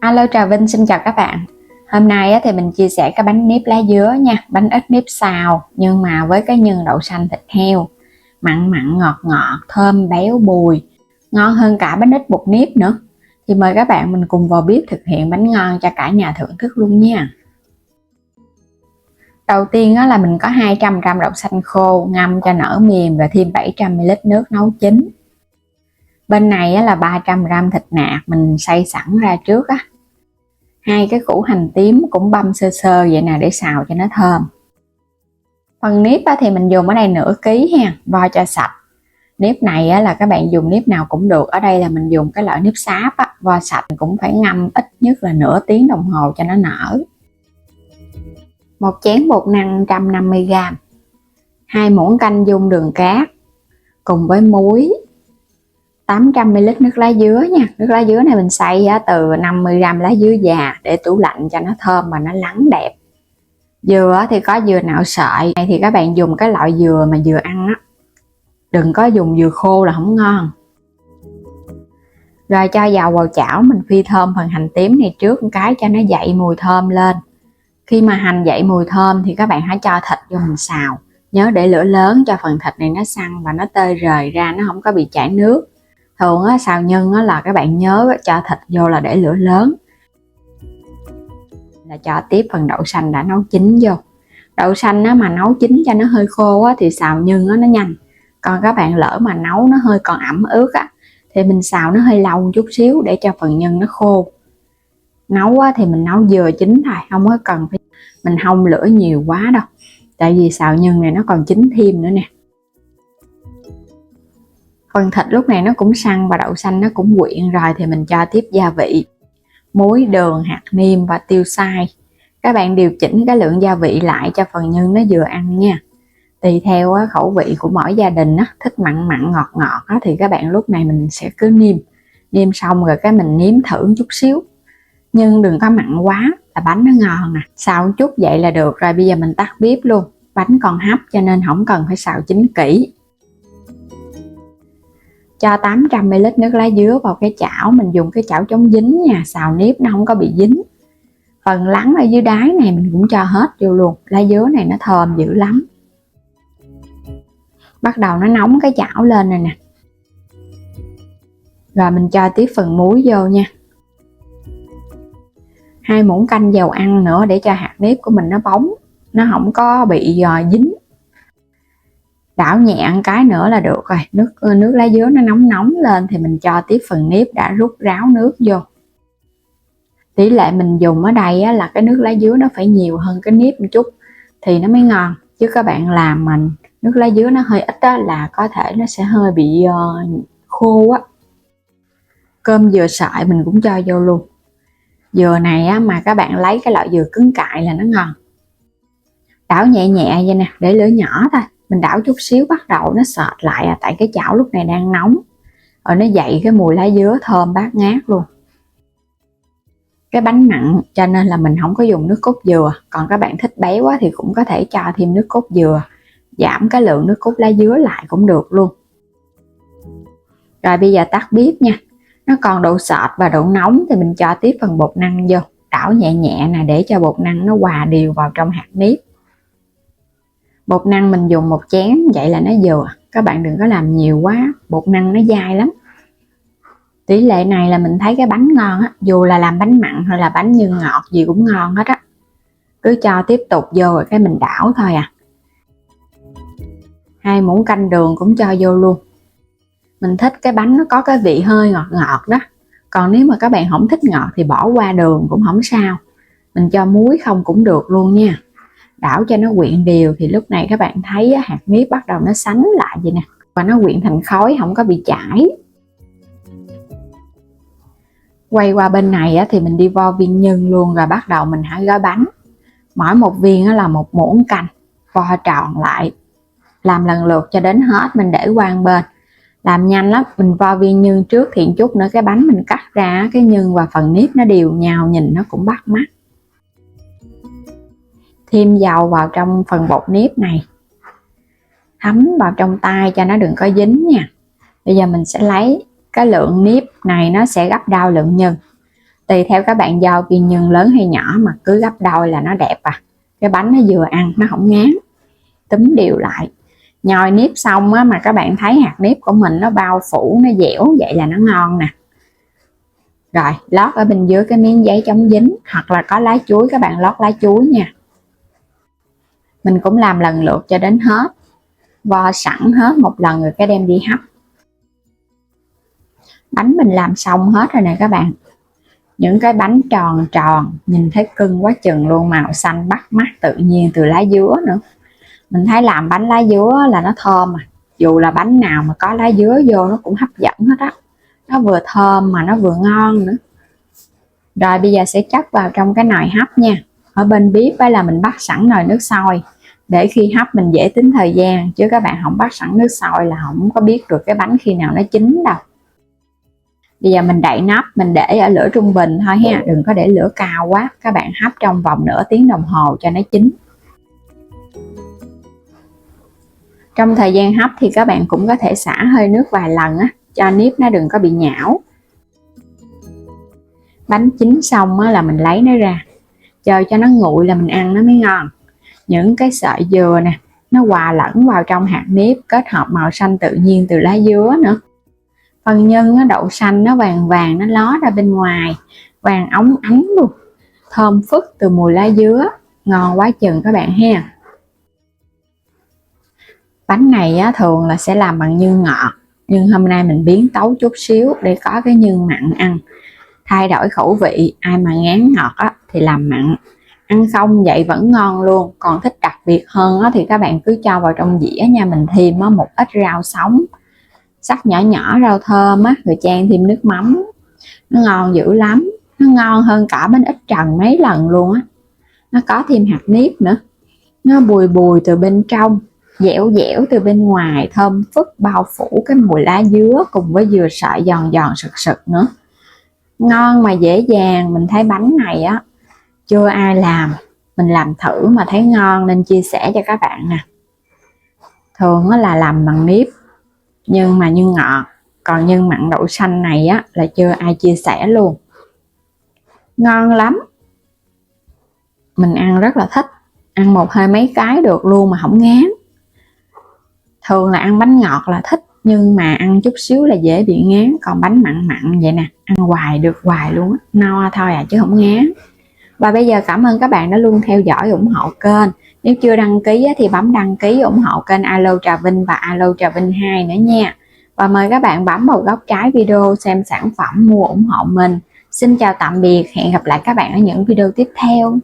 Alo, Trà Vinh xin chào các bạn. Hôm nay thì mình chia sẻ cái bánh nếp lá dứa nha, bánh ít nếp xào nhưng mà với cái nhân đậu xanh thịt heo, mặn mặn ngọt ngọt, thơm béo bùi, ngon hơn cả bánh ít bột nếp nữa. Thì mời các bạn mình cùng vào bếp thực hiện bánh ngon cho cả nhà thưởng thức luôn nha. Đầu tiên là mình có 200g đậu xanh khô ngâm cho nở mềm và thêm 700ml nước nấu chín. Bên này là 300g thịt nạc mình xay sẵn ra trước á. 2 cái củ hành tím cũng băm sơ sơ vậy nè để xào cho nó thơm. Phần nếp thì mình dùng ở đây nửa ký ha, vo cho sạch. Nếp này là các bạn dùng nếp nào cũng được, ở đây là mình dùng cái loại nếp sáp á, vo sạch cũng phải ngâm ít nhất là nửa tiếng đồng hồ cho nó nở. Một chén bột năng 150g, 2 muỗng canh dung đường cát cùng với muối, 800ml nước lá dứa nha. Nước lá dứa này mình xay từ 50g lá dứa già để tủ lạnh cho nó thơm và nó lắng đẹp. Dừa thì có dừa nạo sợi, thì các bạn dùng cái loại dừa mà dừa ăn á, đừng có dùng dừa khô là không ngon. Rồi cho dầu vào chảo, mình phi thơm phần hành tím này trước một cái cho nó dậy mùi thơm lên. Khi mà hành dậy mùi thơm thì các bạn hãy cho thịt vô mình xào. Nhớ để lửa lớn cho phần thịt này nó săn và nó tơi rời ra, nó không có bị chảy nước. Thường xào nhân là các bạn nhớ cho thịt vô là để lửa lớn. Là cho tiếp phần đậu xanh đã nấu chín vô. Đậu xanh mà nấu chín cho nó hơi khô thì xào nhân nó nhanh. Còn các bạn lỡ mà nấu nó hơi còn ẩm ướt thì mình xào nó hơi lâu chút xíu để cho phần nhân nó khô. Nấu thì mình nấu vừa chín thôi, không có cần phải mình hông lửa nhiều quá đâu, tại vì xào nhân này nó còn chín thêm nữa nè. Phần thịt lúc này nó cũng săn và đậu xanh nó cũng quyện rồi thì mình cho tiếp gia vị, muối, đường, hạt nêm và tiêu xay. Các bạn điều chỉnh cái lượng gia vị lại cho phần nhân nó vừa ăn nha. Tùy theo khẩu vị của mỗi gia đình thích mặn mặn ngọt ngọt thì các bạn lúc này mình sẽ cứ nêm xong rồi cái mình nếm thử chút xíu, nhưng đừng có mặn quá là bánh nó ngon nè. Xào một chút vậy là được rồi. Bây giờ mình tắt bếp luôn, bánh còn hấp cho nên không cần phải xào chín kỹ. Cho 800ml nước lá dứa vào cái chảo, mình dùng cái chảo chống dính nha, xào nếp nó không có bị dính. Phần lắng ở dưới đáy này mình cũng cho hết vô luôn, lá dứa này nó thơm dữ lắm. Bắt đầu nó nóng cái chảo lên này nè. Rồi mình cho tiếp phần muối vô nha. 2 muỗng canh dầu ăn nữa để cho hạt nếp của mình nó bóng, nó không có bị dính. Đảo nhẹ một cái nữa là được rồi. Nước lá dứa nó nóng lên thì mình cho tiếp phần nếp đã rút ráo nước vô. Tỷ lệ mình dùng ở đây là cái nước lá dứa nó phải nhiều hơn cái nếp một chút thì nó mới ngon, chứ các bạn làm mình nước lá dứa nó hơi ít là có thể nó sẽ hơi bị khô Cơm dừa sợi mình cũng cho vô luôn. Dừa này mà các bạn lấy cái loại dừa cứng cại là nó ngon. Đảo nhẹ nhẹ vậy nè, để lửa nhỏ thôi. Mình đảo chút xíu bắt đầu nó sệt lại tại cái chảo lúc này đang nóng. Rồi nó dậy cái mùi lá dứa thơm bát ngát luôn. Cái bánh mặn cho nên là mình không có dùng nước cốt dừa. Còn các bạn thích béo thì cũng có thể cho thêm nước cốt dừa, giảm cái lượng nước cốt lá dứa lại cũng được luôn. Rồi bây giờ tắt bếp nha. Nó còn độ sệt và độ nóng thì mình cho tiếp phần bột năng vô. Đảo nhẹ nhẹ nè để cho bột năng nó hòa đều vào trong hạt nếp. Bột năng mình dùng 1 chén vậy là nó vừa. Các bạn đừng có làm nhiều quá, bột năng nó dai lắm. Tỷ lệ này là mình thấy cái bánh ngon dù là làm bánh mặn hay là bánh nhân ngọt gì cũng ngon hết Cứ cho tiếp tục vô rồi cái mình đảo thôi 2 muỗng canh đường cũng cho vô luôn. Mình thích cái bánh nó có cái vị hơi ngọt ngọt đó. Còn nếu mà các bạn không thích ngọt thì bỏ qua đường cũng không sao. Mình cho muối không cũng được luôn nha. Đảo cho nó quyện đều thì lúc này các bạn thấy hạt nếp bắt đầu nó sánh lại vậy nè. Và nó quyện thành khối không có bị chảy. Quay qua bên này thì mình đi vo viên nhân luôn rồi bắt đầu mình hãy gói bánh. Mỗi một viên là 1 muỗng canh, vo tròn lại. Làm lần lượt cho đến hết, mình để qua một bên. Làm nhanh lắm, mình vo viên nhân trước thì chút nữa cái bánh mình cắt ra cái nhân và phần nếp nó đều nhau, nhìn nó cũng bắt mắt. Thêm dầu vào trong phần bột nếp này, thấm vào trong tay cho nó đừng có dính nha. Bây giờ mình sẽ lấy cái lượng nếp này, nó sẽ gấp đôi lượng nhân. Tùy theo các bạn do viên nhân lớn hay nhỏ mà cứ gấp đôi là nó đẹp à. Cái bánh nó vừa ăn nó không ngán. Túm đều lại. Nhồi nếp xong á, mà các bạn thấy hạt nếp của mình nó bao phủ, nó dẻo, vậy là nó ngon nè. Rồi lót ở bên dưới cái miếng giấy chống dính, hoặc là có lá chuối các bạn lót lá chuối nha. Mình cũng làm lần lượt cho đến hết, vo sẵn hết một lần rồi cái đem đi hấp. Bánh mình làm xong hết rồi nè các bạn. Những cái bánh tròn tròn nhìn thấy cưng quá chừng luôn, màu xanh bắt mắt tự nhiên từ lá dứa nữa. Mình thấy làm bánh lá dứa là nó thơm mà, dù là bánh nào mà có lá dứa vô nó cũng hấp dẫn hết á. Nó vừa thơm mà nó vừa ngon nữa. Rồi bây giờ sẽ chất vào trong cái nồi hấp nha. Ở bên bếp ấy là mình bắt sẵn nồi nước sôi, để khi hấp mình dễ tính thời gian, chứ các bạn không bắt sẵn nước sôi là không có biết được cái bánh khi nào nó chín đâu. Bây giờ mình đậy nắp, mình để ở lửa trung bình thôi ha, đừng có để lửa cao quá. Các bạn hấp trong vòng nửa tiếng đồng hồ cho nó chín. Trong thời gian hấp thì các bạn cũng có thể xả hơi nước vài lần á, cho nếp nó đừng có bị nhão. Bánh chín xong á, là mình lấy nó ra, chờ cho nó nguội là mình ăn nó mới ngon. Những cái sợi dừa nè, nó hòa lẫn vào trong hạt nếp, kết hợp màu xanh tự nhiên từ lá dứa nữa. Phần nhân nó đậu xanh, nó vàng vàng, nó ló ra bên ngoài, vàng óng ánh luôn, thơm phức từ mùi lá dứa, ngon quá chừng các bạn ha. Bánh này á, thường là sẽ làm bằng nhân ngọt, nhưng hôm nay mình biến tấu chút xíu để có cái nhân mặn ăn, thay đổi khẩu vị. Ai mà ngán ngọt á, thì làm mặn, ăn không vậy vẫn ngon luôn. Còn thích đặc biệt hơn á, thì các bạn cứ cho vào trong dĩa nha. Mình thêm á, một ít rau sống sắc nhỏ nhỏ, rau thơm á, rồi chan thêm nước mắm, nó ngon dữ lắm. Nó ngon hơn cả bánh ít trần mấy lần luôn á. Nó có thêm hạt nếp nữa, nó bùi bùi từ bên trong, dẻo dẻo từ bên ngoài, thơm phức bao phủ cái mùi lá dứa cùng với dừa sợi giòn giòn sực sực nữa. Ngon mà dễ dàng. Mình thấy bánh này á chưa ai làm, mình làm thử mà thấy ngon nên chia sẻ cho các bạn nè. Thường á là làm bằng nếp nhưng mà nhân ngọt, còn nhân mặn đậu xanh này á là chưa ai chia sẻ luôn. Ngon lắm, mình ăn rất là thích, ăn một hơi mấy cái được luôn mà không ngán. Thường là ăn bánh ngọt là thích, nhưng mà ăn chút xíu là dễ bị ngán. Còn bánh mặn mặn vậy nè, ăn hoài được hoài luôn á, no thôi à chứ không ngán. Và bây giờ cảm ơn các bạn đã luôn theo dõi ủng hộ kênh. Nếu chưa đăng ký thì bấm đăng ký ủng hộ kênh Alo Trà Vinh và Alo Trà Vinh 2 nữa nha. Và mời các bạn bấm vào góc trái video xem sản phẩm mua ủng hộ mình. Xin chào tạm biệt, hẹn gặp lại các bạn ở những video tiếp theo.